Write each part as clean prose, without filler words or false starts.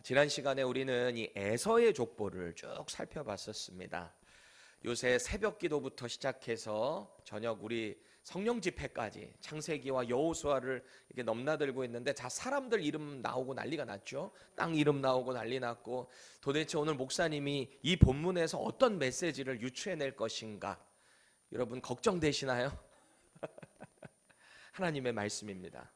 지난 시간에 우리는 이 에서의 족보를 쭉 살펴봤었습니다. 요새 새벽 기도부터 시작해서 저녁 우리 성령 집회까지 창세기와 여호수아를 이렇게 넘나들고 있는데, 자, 사람들 이름 나오고 난리가 났죠. 땅 이름 나오고 난리 났고, 도대체 오늘 목사님이 이 본문에서 어떤 메시지를 유추해낼 것인가, 여러분 걱정되시나요? 하나님의 말씀입니다.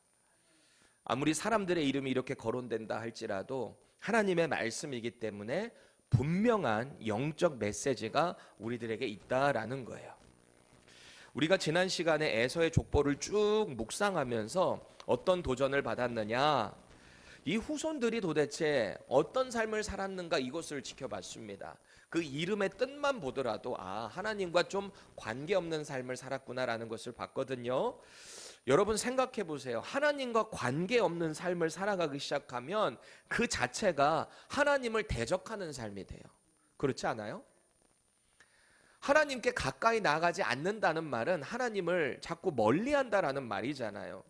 아무리 사람들의 이름이 이렇게 거론된다 할지라도 하나님의 말씀이기 때문에 분명한 영적 메시지가 우리들에게 있다라는 거예요. 우리가 지난 시간에 에서의 족보를 쭉 묵상하면서 어떤 도전을 받았느냐, 이 후손들이 도대체 어떤 삶을 살았는가, 이것을 지켜봤습니다. 그 이름의 뜻만 보더라도 하나님과 좀 관계없는 삶을 살았구나라는 것을 봤거든요. 여러분 생각해 보세요. 하나님과 관계없는 삶을 살아가기 시작하면 그 자체가 하나님을 대적하는 삶이 돼요. 그렇지 않아요? 하나님께 가까이 나가지 않는다는 말은 하나님을 자꾸 멀리한다라는 말이잖아요.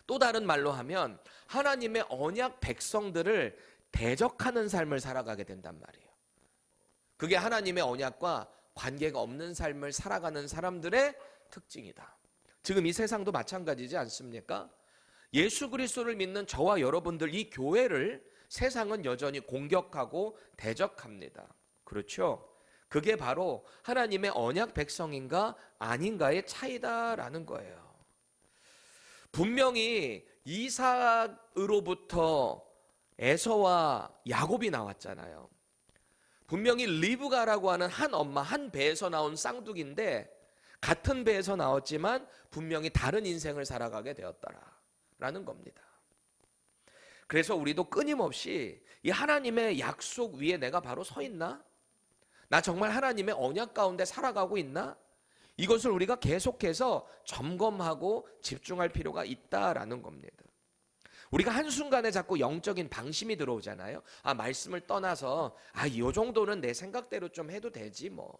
또 다른 말로 하면 하나님의 언약 백성들을 대적하는 삶을 살아가게 된단 말이에요. 그게 하나님의 언약과 관계가 없는 삶을 살아가는 사람들의 특징이다. 지금 이 세상도 마찬가지지 않습니까? 예수 그리스도를 믿는 저와 여러분들, 이 교회를 세상은 여전히 공격하고 대적합니다. 그렇죠? 그게 바로 하나님의 언약 백성인가 아닌가의 차이다라는 거예요. 분명히 이삭으로부터 에서와 야곱이 나왔잖아요. 분명히 리브가라고 하는 한 엄마, 한 배에서 나온 쌍둥이인데 같은 배에서 나왔지만 분명히 다른 인생을 살아가게 되었다라는 겁니다. 그래서 우리도 끊임없이 이 하나님의 약속 위에 내가 바로 서 있나? 나 정말 하나님의 언약 가운데 살아가고 있나? 이것을 우리가 계속해서 점검하고 집중할 필요가 있다라는 겁니다. 우리가 한순간에 자꾸 영적인 방심이 들어오잖아요. 말씀을 떠나서 이 정도는 내 생각대로 좀 해도 되지 뭐.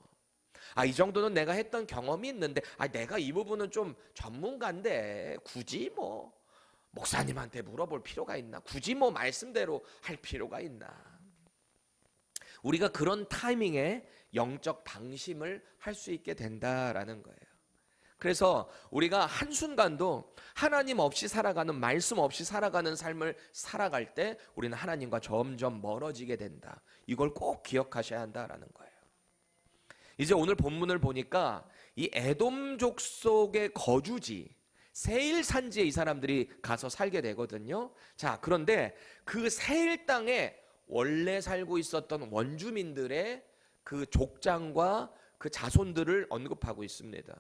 이 정도는 내가 했던 경험이 있는데 내가 이 부분은 좀 전문가인데 굳이 뭐 목사님한테 물어볼 필요가 있나? 굳이 뭐 말씀대로 할 필요가 있나? 우리가 그런 타이밍에 영적 방심을 할 수 있게 된다라는 거예요. 그래서 우리가 한순간도 하나님 없이 살아가는, 말씀 없이 살아가는 삶을 살아갈 때 우리는 하나님과 점점 멀어지게 된다. 이걸 꼭 기억하셔야 한다라는 거예요. 이제 오늘 본문을 보니까 이 에돔 족속의 거주지 세일 산지에 이 사람들이 가서 살게 되거든요. 자, 그런데 그 세일 땅에 원래 살고 있었던 원주민들의 그 족장과 그 자손들을 언급하고 있습니다.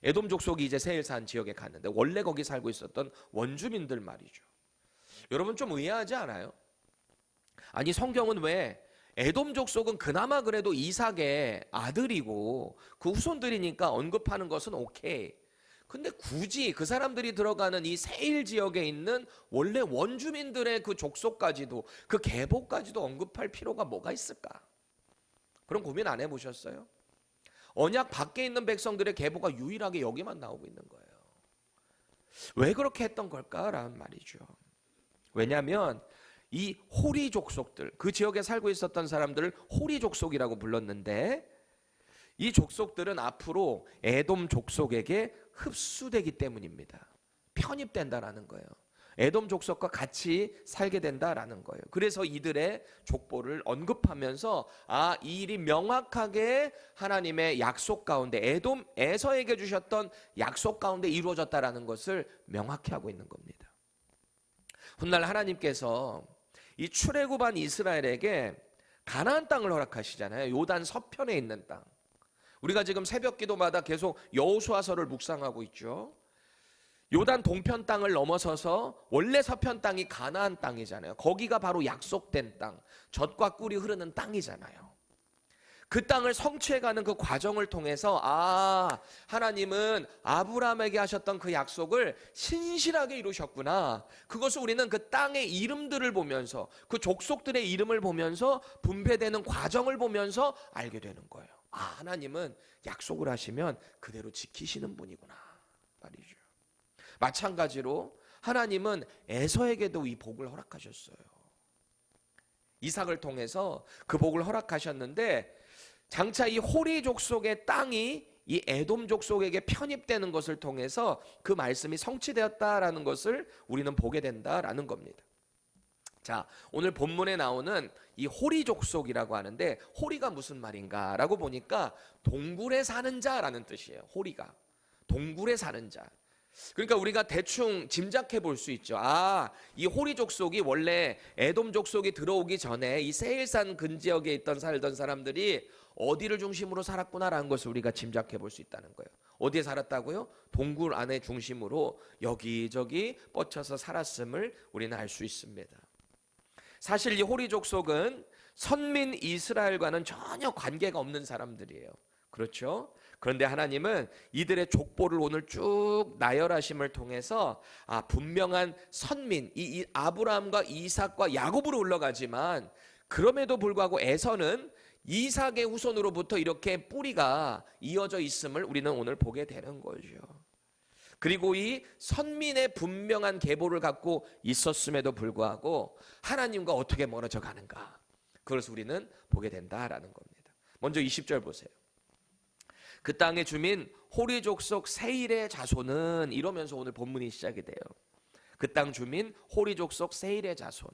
에돔 족속이 이제 세일산 지역에 갔는데 원래 거기 살고 있었던 원주민들 말이죠. 여러분 좀 의아하지 않아요? 아니, 성경은 왜 에돔 족속은 그나마 그래도 이삭의 아들이고 그 후손들이니까 언급하는 것은 오케이. 근데 굳이 그 사람들이 들어가는 이 세일 지역에 있는 원래 원주민들의 그 족속까지도, 그 계보까지도 언급할 필요가 뭐가 있을까? 그런 고민 안 해보셨어요? 언약 밖에 있는 백성들의 계보가 유일하게 여기만 나오고 있는 거예요. 왜 그렇게 했던 걸까라는 말이죠. 왜냐하면 이 호리 족속들, 그 지역에 살고 있었던 사람들을 호리 족속이라고 불렀는데, 이 족속들은 앞으로 에돔 족속에게 흡수되기 때문입니다. 편입된다라는 거예요. 에돔 족속과 같이 살게 된다라는 거예요. 그래서 이들의 족보를 언급하면서 이 일이 명확하게 하나님의 약속 가운데, 에서에게 주셨던 약속 가운데 이루어졌다라는 것을 명확히 하고 있는 겁니다. 훗날 하나님께서 이 출애굽한 이스라엘에게 가나안 땅을 허락하시잖아요. 요단 서편에 있는 땅. 우리가 지금 새벽 기도마다 계속 여호수아서를 묵상하고 있죠. 요단 동편 땅을 넘어서서 원래 서편 땅이 가나안 땅이잖아요. 거기가 바로 약속된 땅, 젖과 꿀이 흐르는 땅이잖아요. 그 땅을 성취해가는 그 과정을 통해서 하나님은 아브라함에게 하셨던 그 약속을 신실하게 이루셨구나. 그것을 우리는 그 땅의 이름들을 보면서, 그 족속들의 이름을 보면서, 분배되는 과정을 보면서 알게 되는 거예요. 하나님은 약속을 하시면 그대로 지키시는 분이구나 말이죠. 마찬가지로 하나님은 에서에게도 이 복을 허락하셨어요. 이삭을 통해서 그 복을 허락하셨는데 장차 이 호리 족속의 땅이 이 에돔 족속에게 편입되는 것을 통해서 그 말씀이 성취되었다라는 것을 우리는 보게 된다라는 겁니다. 자, 오늘 본문에 나오는 이 호리 족속이라고 하는데 호리가 무슨 말인가라고 보니까 동굴에 사는 자라는 뜻이에요. 호리가 동굴에 사는 자. 그러니까 우리가 대충 짐작해 볼 수 있죠. 아, 이 호리 족속이 원래 에돔 족속이 들어오기 전에 이 세일산 근지역에 있던 살던 사람들이 어디를 중심으로 살았구나라는 것을 우리가 짐작해 볼 수 있다는 거예요. 어디에 살았다고요? 동굴 안에 중심으로 여기저기 뻗쳐서 살았음을 우리는 알 수 있습니다. 사실 이 호리 족속은 선민 이스라엘과는 전혀 관계가 없는 사람들이에요. 그렇죠? 그런데 하나님은 이들의 족보를 오늘 쭉 나열하심을 통해서 분명한 선민, 이 아브라함과 이삭과 야곱으로 흘러가지만 그럼에도 불구하고 에서는 이삭의 후손으로부터 이렇게 뿌리가 이어져 있음을 우리는 오늘 보게 되는 거죠. 그리고 이 선민의 분명한 계보를 갖고 있었음에도 불구하고 하나님과 어떻게 멀어져 가는가, 그것을 우리는 보게 된다라는 겁니다. 먼저 20절 보세요. 그 땅의 주민 호리 족속 세일의 자손은, 이러면서 오늘 본문이 시작이 돼요. 그 땅 주민 호리 족속 세일의 자손,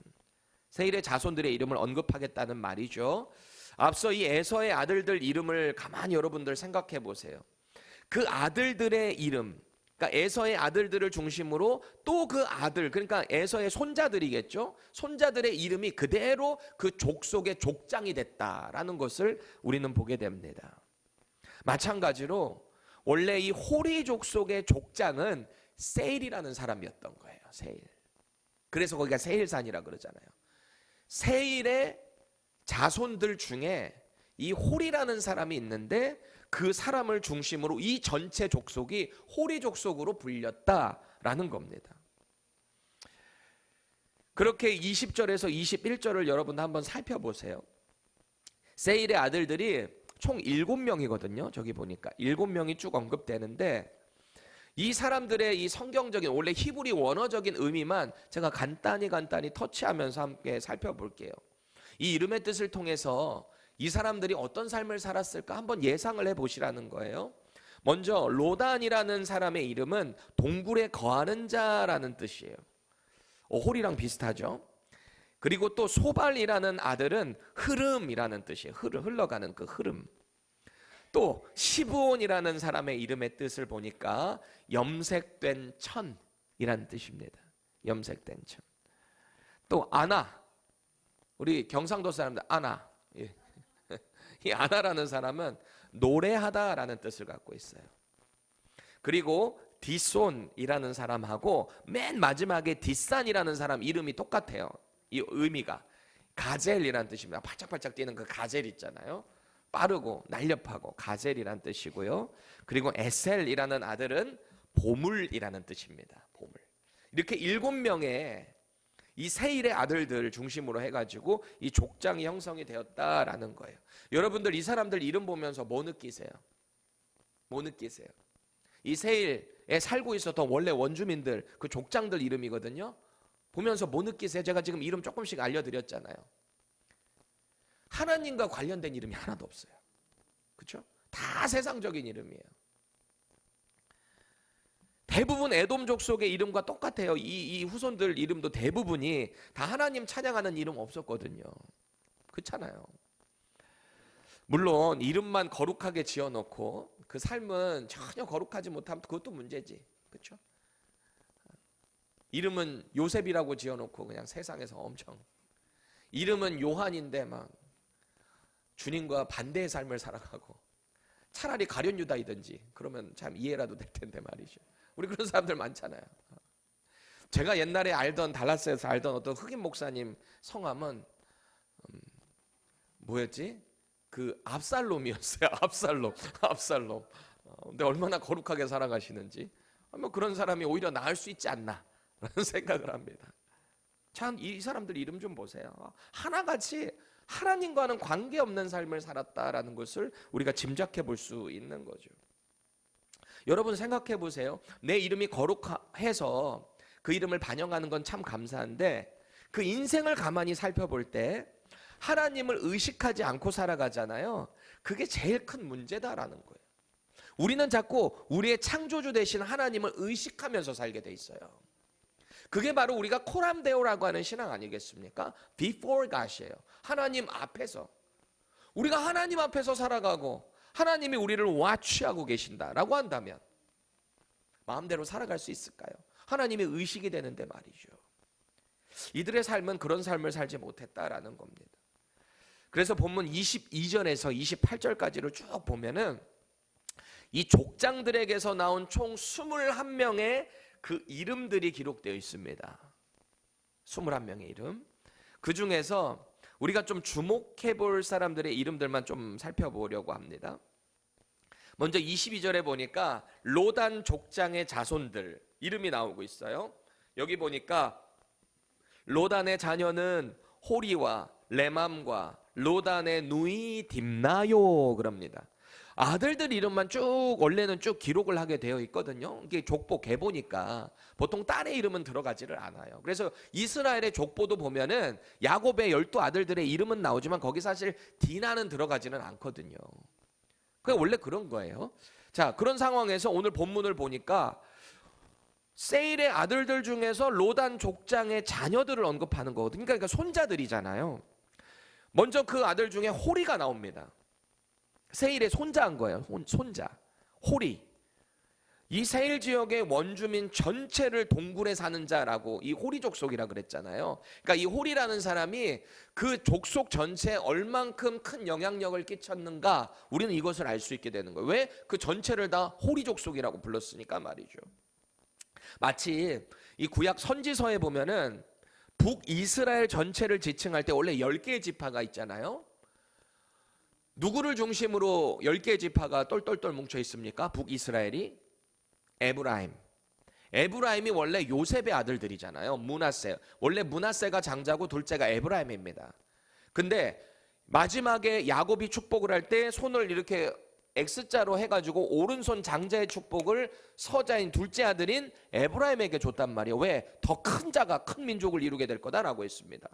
세일의 자손들의 이름을 언급하겠다는 말이죠. 앞서 이 에서의 아들들 이름을 가만히 여러분들 생각해 보세요. 그 아들들의 이름, 그러니까 에서의 아들들을 중심으로 또 그 아들, 그러니까 에서의 손자들이겠죠. 손자들의 이름이 그대로 그 족속의 족장이 됐다라는 것을 우리는 보게 됩니다. 마찬가지로 원래 이 호리 족속의 족장은 세일이라는 사람이었던 거예요. 세일. 그래서 거기가 세일산이라 그러잖아요. 세일의 자손들 중에 이 호리라는 사람이 있는데 그 사람을 중심으로 이 전체 족속이 호리 족속으로 불렸다라는 겁니다. 그렇게 20절에서 21절을 여러분 한번 살펴보세요. 세일의 아들들이 총 7명이거든요. 저기 보니까 7명이 쭉 언급되는데 이 사람들의 이 성경적인 원래 히브리 원어적인 의미만 제가 간단히 터치하면서 함께 살펴볼게요. 이 이름의 뜻을 통해서 이 사람들이 어떤 삶을 살았을까 한번 예상을 해보시라는 거예요. 먼저 로단이라는 사람의 이름은 동굴에 거하는 자라는 뜻이에요. 홀이랑 비슷하죠. 그리고 또 소발이라는 아들은 흐름이라는 뜻이에요. 흘러가는 그 흐름. 또 시브온이라는 사람의 이름의 뜻을 보니까 염색된 천이라는 뜻입니다. 염색된 천. 또 아나, 우리 경상도 사람들 아나, 이 아나라는 사람은 노래하다라는 뜻을 갖고 있어요. 그리고 디손이라는 사람하고 맨 마지막에 디산이라는 사람 이름이 똑같아요. 이 의미가 가젤이라는 뜻입니다. 팔짝팔짝 뛰는 그 가젤 있잖아요. 빠르고 날렵하고 가젤이라는 뜻이고요. 그리고 에셀이라는 아들은 보물이라는 뜻입니다. 보물. 이렇게 7명의 이 세일의 아들들 중심으로 해가지고 이 족장이 형성이 되었다라는 거예요. 여러분들 이 사람들 이름 보면서 뭐 느끼세요? 뭐 느끼세요? 이 세일에 살고 있었던 원래 원주민들 그 족장들 이름이거든요. 보면서 뭐 느끼세요? 제가 지금 이름 조금씩 알려드렸잖아요. 하나님과 관련된 이름이 하나도 없어요. 그렇죠? 다 세상적인 이름이에요. 대부분 에돔 족속의 이름과 똑같아요. 이 후손들 이름도 대부분이 다 하나님 찬양하는 이름 없었거든요. 그렇잖아요. 물론 이름만 거룩하게 지어놓고 그 삶은 전혀 거룩하지 못하면 그것도 문제지. 그렇죠? 이름은 요셉이라고 지어놓고 그냥 세상에서 엄청, 이름은 요한인데 막 주님과 반대의 삶을 살아가고, 차라리 가룟 유다이든지 그러면 참 이해라도 될 텐데 말이죠. 우리 그런 사람들 많잖아요. 제가 옛날에 달라스에서 알던 어떤 흑인 목사님 성함은 뭐였지? 그 압살롬이었어요. 압살롬. 근데 얼마나 거룩하게 살아가시는지, 뭐 그런 사람이 오히려 나을 수 있지 않나 라는 생각을 합니다. 참 이 사람들 이름 좀 보세요. 하나같이 하나님과는 관계없는 삶을 살았다라는 것을 우리가 짐작해 볼 수 있는 거죠. 여러분 생각해 보세요. 내 이름이 거룩해서 그 이름을 반영하는 건 참 감사한데 그 인생을 가만히 살펴볼 때 하나님을 의식하지 않고 살아가잖아요. 그게 제일 큰 문제다라는 거예요. 우리는 자꾸 우리의 창조주 되신 하나님을 의식하면서 살게 돼 있어요. 그게 바로 우리가 코람데오라고 하는 신앙 아니겠습니까? Before God이에요. 하나님 앞에서. 우리가 하나님 앞에서 살아가고 하나님이 우리를 와치하고 계신다라고 한다면 마음대로 살아갈 수 있을까요? 하나님의 의식이 되는데 말이죠. 이들의 삶은 그런 삶을 살지 못했다라는 겁니다. 그래서 본문 22절에서 28절까지를 쭉 보면은 이 족장들에게서 나온 총 21명의 그 이름들이 기록되어 있습니다. 21명의 이름. 그 중에서 우리가 좀 주목해 볼 사람들의 이름들만 좀 살펴보려고 합니다. 먼저 22절에 보니까 로단 족장의 자손들 이름이 나오고 있어요. 여기 보니까 로단의 자녀는 호리와 레맘과 로단의 누이 딥나요 그럽니다. 아들들 이름만 쭉 원래는 쭉 기록을 하게 되어 있거든요. 이게 족보 개보니까 보통 딸의 이름은 들어가지를 않아요. 그래서 이스라엘의 족보도 보면은 야곱의 12아들들의 이름은 나오지만 거기 사실 디나는 들어가지는 않거든요. 그게 원래 그런 거예요. 자, 그런 상황에서 오늘 본문을 보니까 세일의 아들들 중에서 로단 족장의 자녀들을 언급하는 거거든요. 그러니까 손자들이잖아요. 먼저 그 아들 중에 호리가 나옵니다. 세일의 손자인 거예요. 손자. 호리. 이 세일 지역의 원주민 전체를 동굴에 사는 자라고 이 호리 족속이라 그랬잖아요. 그러니까 이 호리라는 사람이 그 족속 전체에 얼만큼 큰 영향력을 끼쳤는가 우리는 이것을 알 수 있게 되는 거예요. 왜? 그 전체를 다 호리 족속이라고 불렀으니까 말이죠. 마치 이 구약 선지서에 보면은 북이스라엘 전체를 지칭할 때 원래 10개의 지파가 있잖아요. 누구를 중심으로 10개의 지파가 똘똘똘 뭉쳐 있습니까? 북이스라엘이 에브라임. 에브라임이 원래 요셉의 아들들이잖아요. 므낫세. 원래 므낫세가 장자고 둘째가 에브라임입니다. 근데 마지막에 야곱이 축복을 할 때 손을 이렇게 X자로 해가지고 오른손 장자의 축복을 서자인 둘째 아들인 에브라임에게 줬단 말이에요. 왜? 더 큰 자가 큰 민족을 이루게 될 거다라고 했습니다.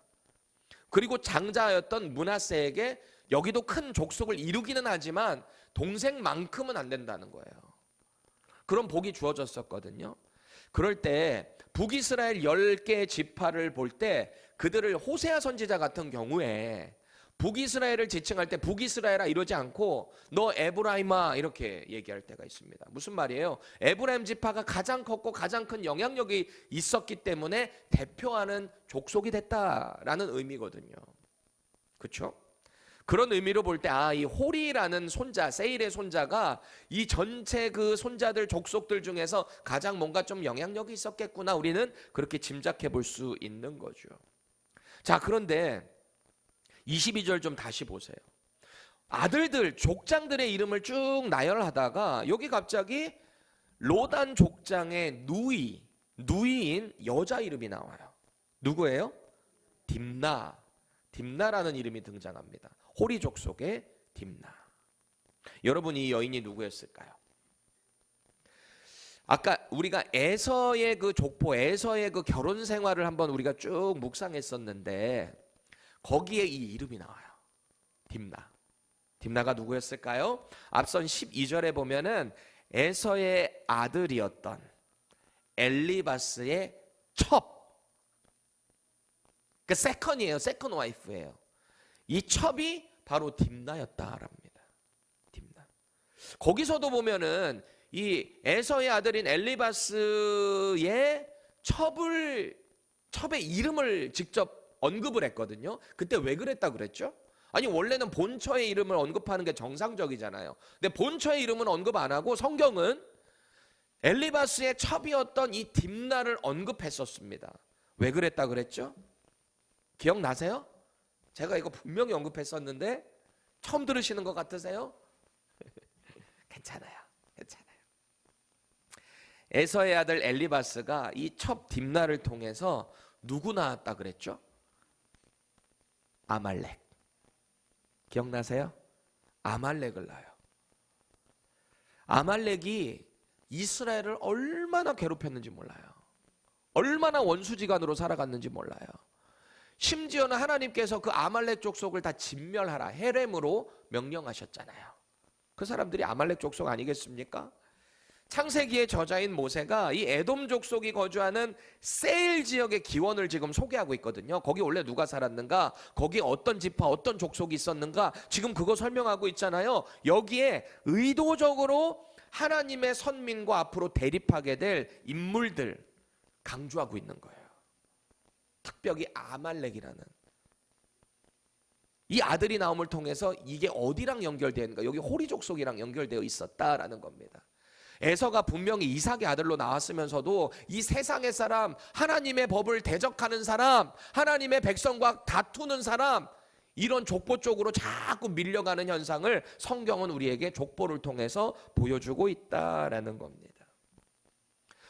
그리고 장자였던 므낫세에게 여기도 큰 족속을 이루기는 하지만 동생만큼은 안 된다는 거예요. 그런 복이 주어졌었거든요. 그럴 때 북이스라엘 10개 지파를 볼 때 그들을 호세아 선지자 같은 경우에 북이스라엘을 지칭할 때 북이스라엘아 이러지 않고 너 에브라임아 이렇게 얘기할 때가 있습니다. 무슨 말이에요? 에브라임 지파가 가장 컸고 가장 큰 영향력이 있었기 때문에 대표하는 족속이 됐다라는 의미거든요. 그렇죠? 그런 의미로 볼 때 이 호리라는 손자, 세일의 손자가 이 전체 그 손자들 족속들 중에서 가장 뭔가 좀 영향력이 있었겠구나 우리는 그렇게 짐작해 볼 수 있는 거죠. 자, 그런데 22절 좀 다시 보세요. 아들들, 족장들의 이름을 쭉 나열하다가 여기 갑자기 로단 족장의 누이인 여자 이름이 나와요. 누구예요? 딥나. 딥나라는 이름이 등장합니다. 호리 족속의 딥나. 여러분 이 여인이 누구였을까요? 아까 우리가 에서의 그 족보, 에서의 그 결혼 생활을 한번 우리가 쭉 묵상했었는데 거기에 이 이름이 나와요. 딥나. 딥나가 누구였을까요? 앞선 12절에 보면은 에서의 아들이었던 엘리바스의 첩. 그 세컨이에요. 세컨 와이프예요. 이 첩이 바로 딥나였다랍니다. 딥나. 거기서도 보면은 이 에서의 아들인 엘리바스의 첩의 이름을 직접 언급을 했거든요. 그때 왜 그랬다 그랬죠? 아니 원래는 본처의 이름을 언급하는 게 정상적이잖아요. 근데 본처의 이름은 언급 안 하고 성경은 엘리바스의 첩이었던 이 딥나를 언급했었습니다. 왜 그랬다 그랬죠? 기억나세요? 제가 이거 분명히 언급했었는데 처음 들으시는 것 같으세요? 괜찮아요. 에서의 아들 엘리바스가 이 첩 딥나를 통해서 누구 낳았다 그랬죠? 아말렉. 기억나세요? 아말렉을 낳아요. 아말렉이 이스라엘을 얼마나 괴롭혔는지 몰라요. 얼마나 원수지간으로 살아갔는지 몰라요. 심지어는 하나님께서 그 아말렉 족속을 다 진멸하라 헤렘으로 명령하셨잖아요. 그 사람들이 아말렉 족속 아니겠습니까? 창세기의 저자인 모세가 이 에돔 족속이 거주하는 세일 지역의 기원을 지금 소개하고 있거든요. 거기 원래 누가 살았는가, 거기 어떤 지파 어떤 족속이 있었는가, 지금 그거 설명하고 있잖아요. 여기에 의도적으로 하나님의 선민과 앞으로 대립하게 될 인물들 강조하고 있는 거예요. 특별히 아말렉이라는 이 아들이 나옴을 통해서 이게 어디랑 연결되는가, 여기 호리 족속이랑 연결되어 있었다라는 겁니다. 에서가 분명히 이삭의 아들로 나왔으면서도 이 세상의 사람, 하나님의 법을 대적하는 사람, 하나님의 백성과 다투는 사람, 이런 족보 쪽으로 자꾸 밀려가는 현상을 성경은 우리에게 족보를 통해서 보여주고 있다라는 겁니다.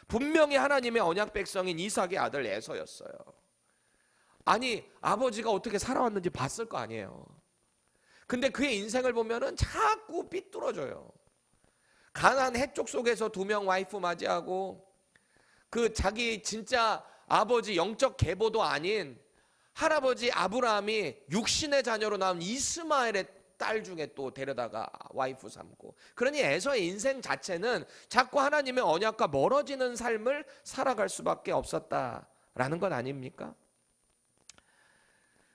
분명히 하나님의 언약 백성인 이삭의 아들 에서였어요. 아니, 아버지가 어떻게 살아왔는지 봤을 거 아니에요. 근데 그의 인생을 보면은 자꾸 삐뚤어져요. 가나안 해쪽 속에서 2명 와이프 맞이하고, 그 자기 진짜 아버지 영적 계보도 아닌 할아버지 아브라함이 육신의 자녀로 나온 이스마엘의 딸 중에 또 데려다가 와이프 삼고, 그러니 에서의 인생 자체는 자꾸 하나님의 언약과 멀어지는 삶을 살아갈 수밖에 없었다라는 건 아닙니까?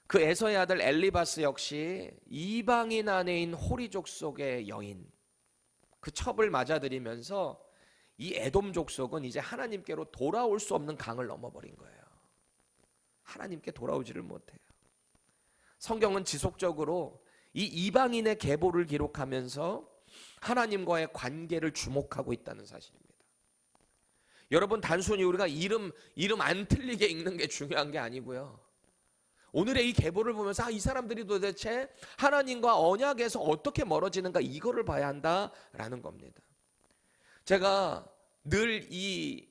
그 에서의 아들 엘리바스 역시 이방인 아내인 호리 족속의 여인, 그 첩을 맞아들이면서 이 에돔 족속은 이제 하나님께로 돌아올 수 없는 강을 넘어버린 거예요. 하나님께 돌아오지를 못해요. 성경은 지속적으로 이 이방인의 계보를 기록하면서 하나님과의 관계를 주목하고 있다는 사실입니다. 여러분, 단순히 우리가 이름 안 틀리게 읽는 게 중요한 게 아니고요. 오늘의 이 계보를 보면서 이 사람들이 도대체 하나님과 언약에서 어떻게 멀어지는가, 이거를 봐야 한다라는 겁니다. 제가 늘 이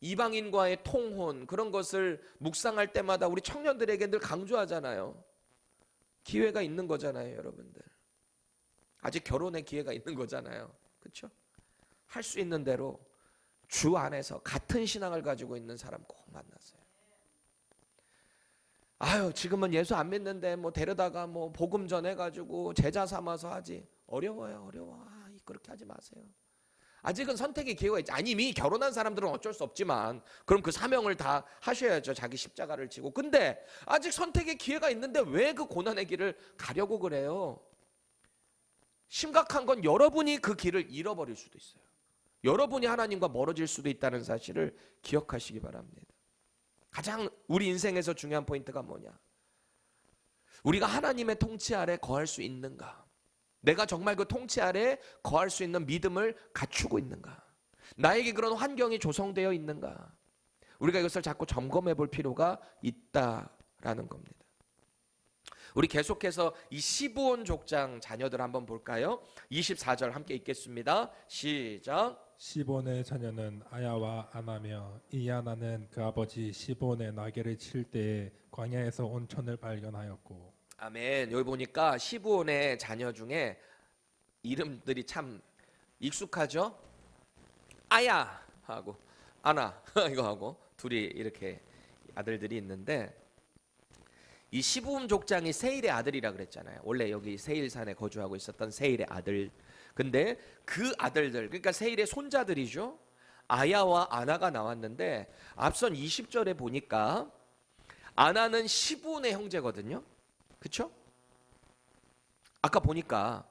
이방인과의 통혼, 그런 것을 묵상할 때마다 우리 청년들에게 늘 강조하잖아요. 기회가 있는 거잖아요, 여러분들. 아직 결혼의 기회가 있는 거잖아요. 그렇죠? 할 수 있는 대로 주 안에서 같은 신앙을 가지고 있는 사람 꼭 만나세요. 아유, 지금은 예수 안 믿는데 뭐 데려다가 뭐 복음 전해가지고 제자 삼아서 하지. 어려워요, 어려워. 그렇게 하지 마세요. 아직은 선택의 기회가 있지. 아니, 이미 결혼한 사람들은 어쩔 수 없지만 그럼 그 사명을 다 하셔야죠. 자기 십자가를 지고. 근데 아직 선택의 기회가 있는데 왜 그 고난의 길을 가려고 그래요? 심각한 건 여러분이 그 길을 잃어버릴 수도 있어요. 여러분이 하나님과 멀어질 수도 있다는 사실을 기억하시기 바랍니다. 가장 우리 인생에서 중요한 포인트가 뭐냐? 우리가 하나님의 통치 아래 거할 수 있는가? 내가 정말 그 통치 아래 거할 수 있는 믿음을 갖추고 있는가? 나에게 그런 환경이 조성되어 있는가? 우리가 이것을 자꾸 점검해 볼 필요가 있다라는 겁니다. 우리 계속해서 이 시브온 족장 자녀들 한번 볼까요? 24절 함께 읽겠습니다. 시작. 시본의 자녀는 아야와 아나며, 이 아나는 그 아버지 시본의 나귀를 칠 때에 광야에서 온천을 발견하였고. 아멘. 여기 보니까 시브온의 자녀 중에 이름들이 참 익숙하죠? 아야 하고 아나 이거 하고 둘이 이렇게 아들들이 있는데, 이 시브온 족장이 세일의 아들이라 그랬잖아요. 원래 여기 세일산에 거주하고 있었던 세일의 아들. 근데 그 아들들, 그러니까 세일의 손자들이죠. 아야와 아나가 나왔는데, 앞선 20절에 보니까 아나는 시브온의 형제거든요. 그렇죠? 아까 보니까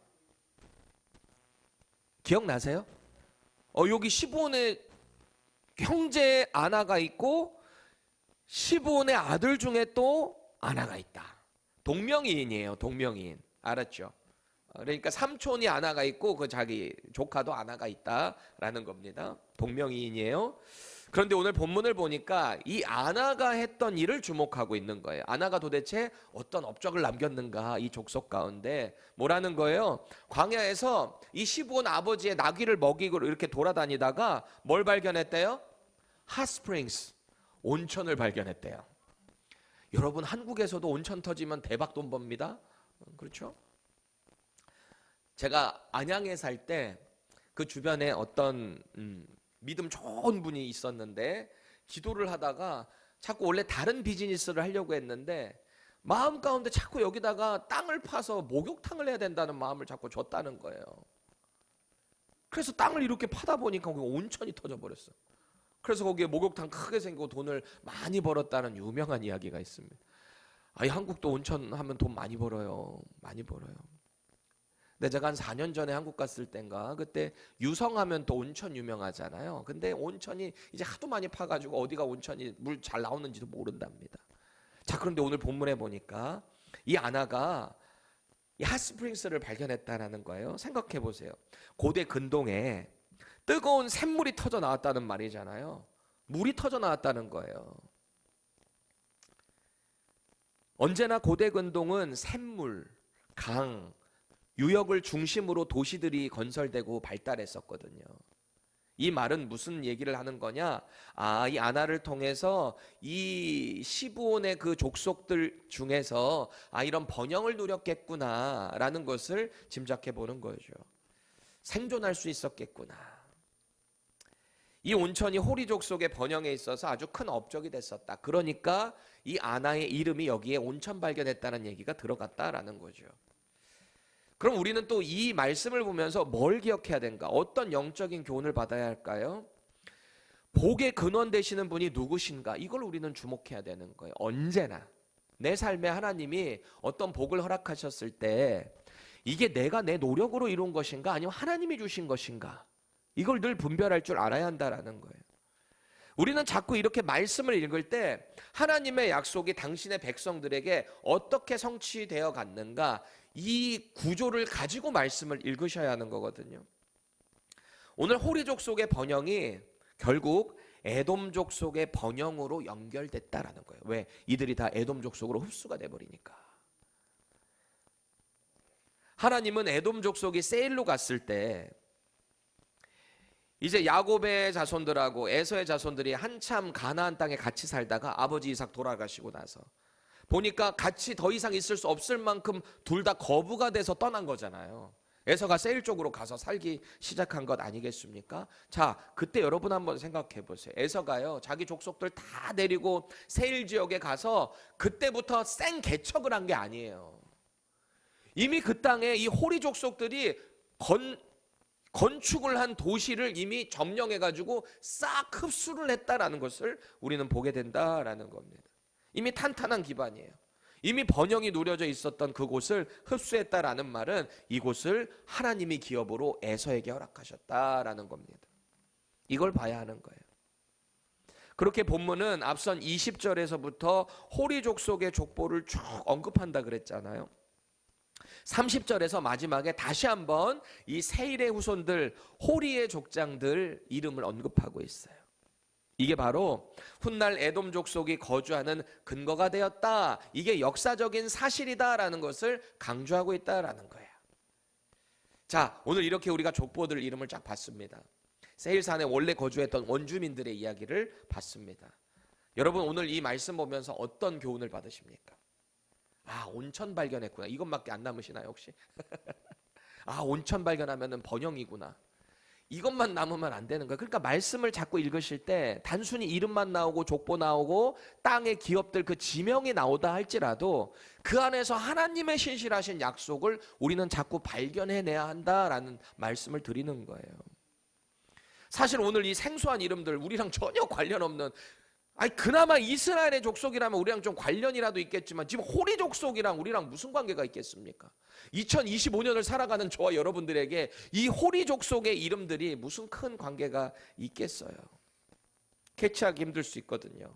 기억나세요? 여기 시브온의 형제 아나가 있고 시브온의 아들 중에 또 아나가 있다. 동명이인이에요. 동명이인. 알았죠? 그러니까 삼촌이 아나가 있고 그 자기 조카도 아나가 있다라는 겁니다. 동명이인이에요. 그런데 오늘 본문을 보니까 이 아나가 했던 일을 주목하고 있는 거예요. 아나가 도대체 어떤 업적을 남겼는가, 이 족속 가운데. 뭐라는 거예요? 광야에서 이 시브온 아버지의 나귀를 먹이고 이렇게 돌아다니다가 뭘 발견했대요? 핫스프링스, 온천을 발견했대요. 여러분, 한국에서도 온천 터지면 대박 돈 법니다. 그렇죠? 제가 안양에 살 때 그 주변에 어떤 믿음 좋은 분이 있었는데, 기도를 하다가 자꾸 원래 다른 비즈니스를 하려고 했는데 마음 가운데 자꾸 여기다가 땅을 파서 목욕탕을 해야 된다는 마음을 자꾸 줬다는 거예요. 그래서 땅을 이렇게 파다 보니까 거기 온천이 터져버렸어. 그래서 거기에 목욕탕 크게 생기고 돈을 많이 벌었다는 유명한 이야기가 있습니다. 이 한국도 온천 하면 돈 많이 벌어요. 많이 벌어요. 근데 제가 한 4년 전에 한국 갔을 땐가 그때 유성하면 또 온천 유명하잖아요. 근데 온천이 이제 하도 많이 파가지고 어디가 온천이 물 잘 나오는지도 모른답니다. 자, 그런데 오늘 본문에 보니까 이 아나가 이 핫스프링스를 발견했다라는 거예요. 생각해 보세요. 고대 근동에 뜨거운 샘물이 터져 나왔다는 말이잖아요. 물이 터져 나왔다는 거예요. 언제나 고대 근동은 샘물, 강, 유역을 중심으로 도시들이 건설되고 발달했었거든요. 이 말은 무슨 얘기를 하는 거냐? 이 아나를 통해서 이 시브온의 그 족속들 중에서 이런 번영을 누렸겠구나라는 것을 짐작해 보는 거죠. 생존할 수 있었겠구나. 이 온천이 호리 족속의 번영에 있어서 아주 큰 업적이 됐었다. 그러니까 이 아나의 이름이 여기에 온천 발견했다는 얘기가 들어갔다라는 거죠. 그럼 우리는 또 이 말씀을 보면서 뭘 기억해야 되는가? 어떤 영적인 교훈을 받아야 할까요? 복의 근원 되시는 분이 누구신가? 이걸 우리는 주목해야 되는 거예요. 언제나 내 삶에 하나님이 어떤 복을 허락하셨을 때 이게 내가 내 노력으로 이룬 것인가? 아니면 하나님이 주신 것인가? 이걸 늘 분별할 줄 알아야 한다라는 거예요. 우리는 자꾸 이렇게 말씀을 읽을 때 하나님의 약속이 당신의 백성들에게 어떻게 성취되어 갔는가, 이 구조를 가지고 말씀을 읽으셔야 하는 거거든요. 오늘 호리족 속의 번영이 결국 에돔족 속의 번영으로 연결됐다라는 거예요. 왜? 이들이 다 에돔족 속으로 흡수가 돼버리니까. 하나님은 에돔족 속이 세일로 갔을 때 이제 야곱의 자손들하고 에서의 자손들이 한참 가나안 땅에 같이 살다가 아버지 이삭 돌아가시고 나서 보니까 같이 더 이상 있을 수 없을 만큼 둘 다 거부가 돼서 떠난 거잖아요. 에서가 세일 쪽으로 가서 살기 시작한 것 아니겠습니까? 자, 그때 여러분 한번 생각해 보세요. 에서가요, 자기 족속들 다 데리고 세일 지역에 가서 그때부터 생 개척을 한 게 아니에요. 이미 그 땅에 이 호리 족속들이 건축을 한 도시를 이미 점령해가지고 싹 흡수를 했다라는 것을 우리는 보게 된다라는 겁니다. 이미 탄탄한 기반이에요. 이미 번영이 누려져 있었던 그곳을 흡수했다라는 말은 이곳을 하나님이 기업으로 에서에게 허락하셨다라는 겁니다. 이걸 봐야 하는 거예요. 그렇게 본문은 앞선 20절에서부터 호리 족속의 족보를 쭉 언급한다 그랬잖아요. 30절에서 마지막에 다시 한번 이 세일의 후손들, 호리의 족장들 이름을 언급하고 있어요. 이게 바로 훗날 에돔 족속이 거주하는 근거가 되었다. 이게 역사적인 사실이다라는 것을 강조하고 있다라는 거예요. 자, 오늘 이렇게 우리가 족보들 이름을 쫙 봤습니다. 세일산에 원래 거주했던 원주민들의 이야기를 봤습니다. 여러분 오늘 이 말씀 보면서 어떤 교훈을 받으십니까? 온천 발견했구나. 이것밖에 안 남으시나요 혹시? 온천 발견하면은 번영이구나. 이것만 남으면 안 되는 거예요. 그러니까 말씀을 자꾸 읽으실 때 단순히 이름만 나오고 족보 나오고 땅의 기업들 그 지명이 나오다 할지라도 그 안에서 하나님의 신실하신 약속을 우리는 자꾸 발견해내야 한다라는 말씀을 드리는 거예요. 사실 오늘 이 생소한 이름들 우리랑 전혀 관련 없는, 그나마 이스라엘의 족속이라면 우리랑 좀 관련이라도 있겠지만 지금 호리 족속이랑 우리랑 무슨 관계가 있겠습니까? 2025년을 살아가는 저와 여러분들에게 이 호리 족속의 이름들이 무슨 큰 관계가 있겠어요? 캐치하기 힘들 수 있거든요.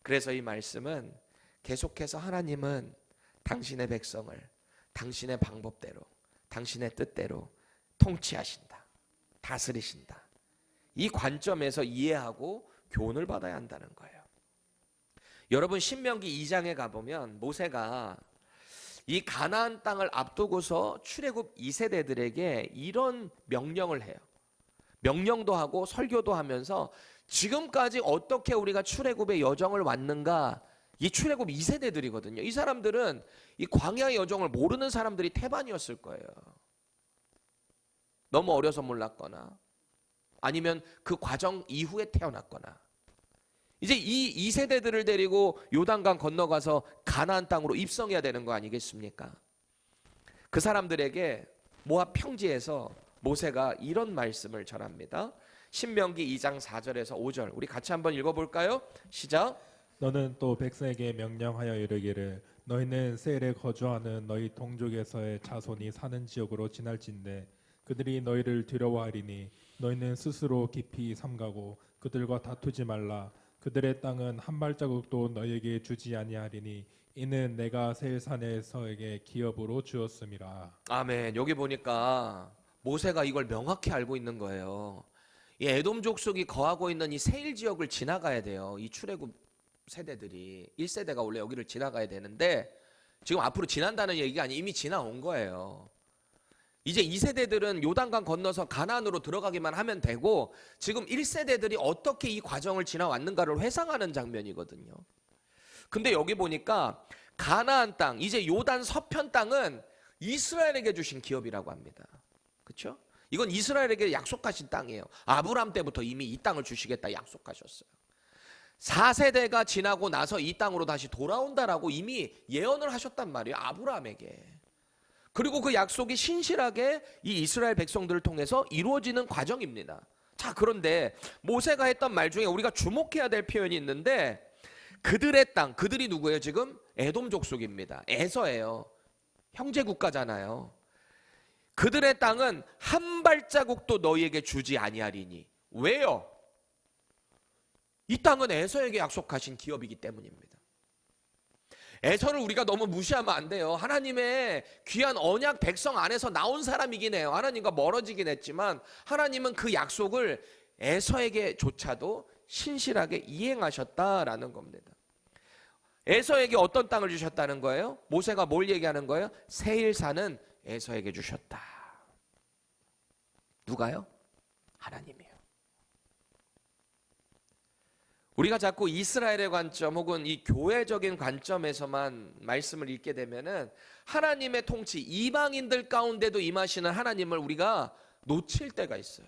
그래서 이 말씀은 계속해서 하나님은 당신의 백성을 당신의 방법대로, 당신의 뜻대로 통치하신다, 다스리신다. 이 관점에서 이해하고 교훈을 받아야 한다는 거예요. 여러분 신명기 2장에 가보면 모세가 이 가나안 땅을 앞두고서 출애굽 2세대들에게 이런 명령을 해요. 명령도 하고 설교도 하면서 지금까지 어떻게 우리가 출애굽의 여정을 왔는가, 이 출애굽 2세대들이거든요. 이 사람들은 이 광야의 여정을 모르는 사람들이 태반이었을 거예요. 너무 어려서 몰랐거나 아니면 그 과정 이후에 태어났거나. 이제 이 세대들을 데리고 요단강 건너가서 가나안 땅으로 입성해야 되는 거 아니겠습니까? 그 사람들에게 모압 평지에서 모세가 이런 말씀을 전합니다. 신명기 2장 4절에서 5절 우리 같이 한번 읽어볼까요? 시작. 너는 또 백성에게 명령하여 이르기를 너희는 세일에 거주하는 너희 동족에서의 자손이 사는 지역으로 지날진대 그들이 너희를 두려워하리니 너희는 스스로 깊이 삼가고 그들과 다투지 말라. 그들의 땅은 한 발자국도 너희에게 주지 아니하리니 이는 내가 세일산에서에게 기업으로 주었음이라. 아멘. 여기 보니까 모세가 이걸 명확히 알고 있는 거예요. 이 에돔 족속이 거하고 있는 이 세일 지역을 지나가야 돼요. 이 출애굽 세대들이 1세대가 원래 여기를 지나가야 되는데 지금 앞으로 지난다는 얘기가 아니 이미 지나온 거예요. 이제 2세대들은 요단강 건너서 가나안으로 들어가기만 하면 되고 지금 1세대들이 어떻게 이 과정을 지나왔는가를 회상하는 장면이거든요. 근데 여기 보니까 가나안 땅, 이제 요단 서편 땅은 이스라엘에게 주신 기업이라고 합니다. 그렇죠? 이건 이스라엘에게 약속하신 땅이에요. 아브라함 때부터 이미 이 땅을 주시겠다 약속하셨어요. 4세대가 지나고 나서 이 땅으로 다시 돌아온다라고 이미 예언을 하셨단 말이에요. 아브라함에게. 그리고 그 약속이 신실하게 이 이스라엘 백성들을 통해서 이루어지는 과정입니다. 자, 그런데 모세가 했던 말 중에 우리가 주목해야 될 표현이 있는데 그들의 땅, 그들이 누구예요 지금? 에돔 족속입니다. 에서예요. 형제 국가잖아요. 그들의 땅은 한 발자국도 너희에게 주지 아니하리니. 왜요? 이 땅은 에서에게 약속하신 기업이기 때문입니다. 에서를 우리가 너무 무시하면 안 돼요. 하나님의 귀한 언약 백성 안에서 나온 사람이긴 해요. 하나님과 멀어지긴 했지만 하나님은 그 약속을 에서에게조차도 신실하게 이행하셨다라는 겁니다. 에서에게 어떤 땅을 주셨다는 거예요? 모세가 뭘 얘기하는 거예요? 세일산은 에서에게 주셨다. 누가요? 하나님이요. 우리가 자꾸 이스라엘의 관점 혹은 이 교회적인 관점에서만 말씀을 읽게 되면은 하나님의 통치, 이방인들 가운데도 임하시는 하나님을 우리가 놓칠 때가 있어요.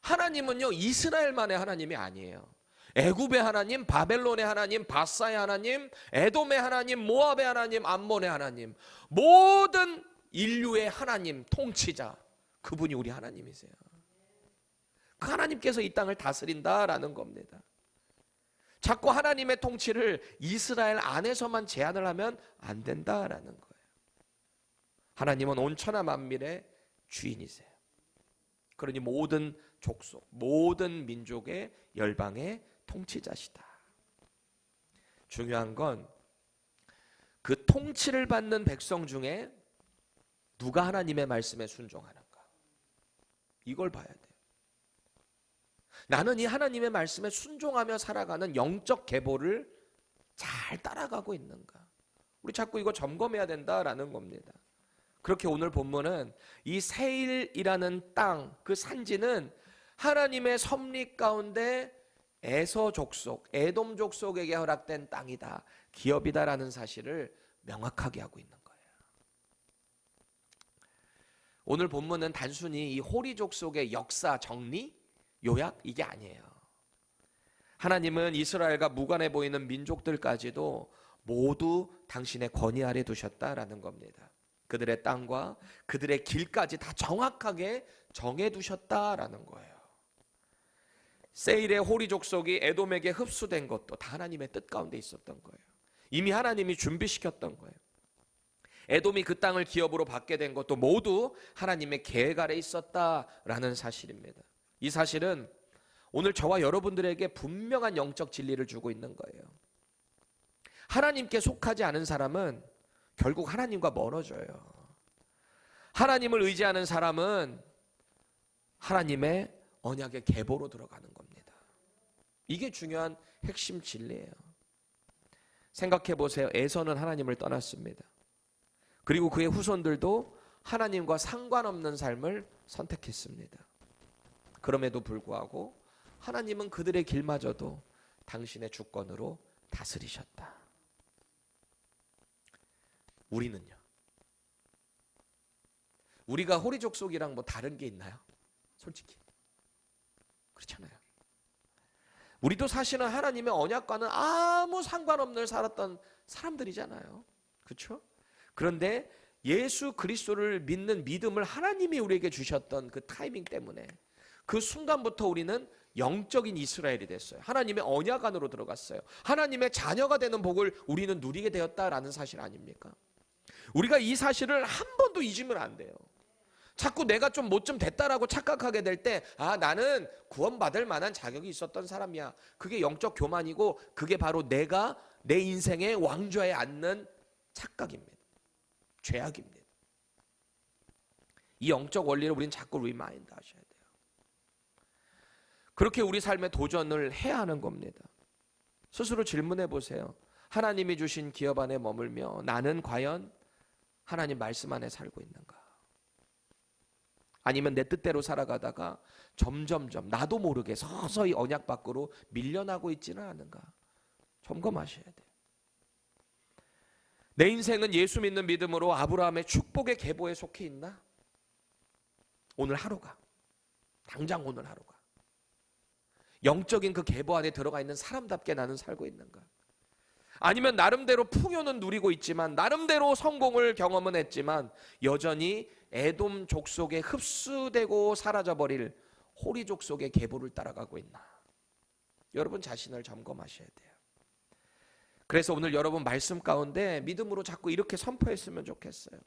하나님은요 이스라엘만의 하나님이 아니에요. 애굽의 하나님, 바벨론의 하나님, 바사의 하나님, 에돔의 하나님, 모압의 하나님, 암몬의 하나님, 모든 인류의 하나님, 통치자, 그분이 우리 하나님이세요. 그 하나님께서 이 땅을 다스린다라는 겁니다. 자꾸 하나님의 통치를 이스라엘 안에서만 제한을 하면 안 된다라는 거예요. 하나님은 온 천하 만민의 주인이세요. 그러니 모든 족속, 모든 민족의 열방의 통치자시다. 중요한 건 그 통치를 받는 백성 중에 누가 하나님의 말씀에 순종하는가, 이걸 봐야 돼요. 나는 이 하나님의 말씀에 순종하며 살아가는 영적 계보를 잘 따라가고 있는가, 우리 자꾸 이거 점검해야 된다라는 겁니다. 그렇게 오늘 본문은 이 세일이라는 땅, 그 산지는 하나님의 섭리 가운데 에서 족속, 에돔 족속에게 허락된 땅이다, 기업이다라는 사실을 명확하게 하고 있는 거예요. 오늘 본문은 단순히 이 호리 족속의 역사 정리, 요약, 이게 아니에요. 하나님은 이스라엘과 무관해 보이는 민족들까지도 모두 당신의 권위 아래 두셨다라는 겁니다. 그들의 땅과 그들의 길까지 다 정확하게 정해두셨다라는 거예요. 세일의 호리 족속이 에돔에게 흡수된 것도 다 하나님의 뜻 가운데 있었던 거예요. 이미 하나님이 준비시켰던 거예요. 에돔이 그 땅을 기업으로 받게 된 것도 모두 하나님의 계획 아래 있었다라는 사실입니다. 이 사실은 오늘 저와 여러분들에게 분명한 영적 진리를 주고 있는 거예요. 하나님께 속하지 않은 사람은 결국 하나님과 멀어져요. 하나님을 의지하는 사람은 하나님의 언약의 계보로 들어가는 겁니다. 이게 중요한 핵심 진리예요. 생각해 보세요. 에서는 하나님을 떠났습니다. 그리고 그의 후손들도 하나님과 상관없는 삶을 선택했습니다. 그럼에도 불구하고 하나님은 그들의 길마저도 당신의 주권으로 다스리셨다. 우리는요? 우리가 호리 족속이랑 뭐 다른 게 있나요? 솔직히 그렇잖아요. 우리도 사실은 하나님의 언약과는 아무 상관없는 살았던 사람들이잖아요. 그렇죠? 그런데 예수 그리스도를 믿는 믿음을 하나님이 우리에게 주셨던 그 타이밍 때문에 그 순간부터 우리는 영적인 이스라엘이 됐어요. 하나님의 언약 안으로 들어갔어요. 하나님의 자녀가 되는 복을 우리는 누리게 되었다라는 사실 아닙니까? 우리가 이 사실을 한 번도 잊으면 안 돼요. 자꾸 내가 좀 뭐 좀 됐다라고 착각하게 될 때, 아, 나는 구원받을 만한 자격이 있었던 사람이야. 그게 영적 교만이고 그게 바로 내가 내 인생의 왕좌에 앉는 착각입니다. 죄악입니다. 이 영적 원리를 우리는 자꾸 리마인드 하셔야 돼요. 그렇게 우리 삶에 도전을 해야 하는 겁니다. 스스로 질문해 보세요. 하나님이 주신 기업 안에 머물며 나는 과연 하나님 말씀 안에 살고 있는가? 아니면 내 뜻대로 살아가다가 점점점 나도 모르게 서서히 언약 밖으로 밀려나고 있지는 않은가? 점검하셔야 돼요. 내 인생은 예수 믿는 믿음으로 아브라함의 축복의 계보에 속해 있나? 오늘 하루가, 당장 오늘 하루가 영적인 그 계보 안에 들어가 있는 사람답게 나는 살고 있는가? 아니면 나름대로 풍요는 누리고 있지만, 나름대로 성공을 경험은 했지만 여전히 에돔 족속에 흡수되고 사라져버릴 호리 족속의 계보를 따라가고 있나? 여러분 자신을 점검하셔야 돼요. 그래서 오늘 여러분 말씀 가운데 믿음으로 자꾸 이렇게 선포했으면 좋겠어요.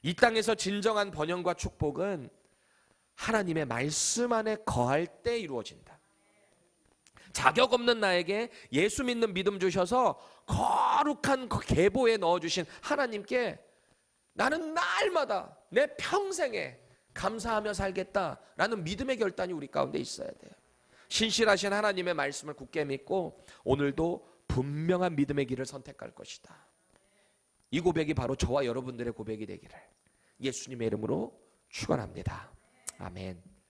이 땅에서 진정한 번영과 축복은 하나님의 말씀 안에 거할 때 이루어진다. 자격 없는 나에게 예수 믿는 믿음 주셔서 거룩한 계보에 넣어주신 하나님께 나는 날마다 내 평생에 감사하며 살겠다라는 믿음의 결단이 우리 가운데 있어야 돼요. 신실하신 하나님의 말씀을 굳게 믿고 오늘도 분명한 믿음의 길을 선택할 것이다. 이 고백이 바로 저와 여러분들의 고백이 되기를 예수님의 이름으로 축원합니다. 아멘.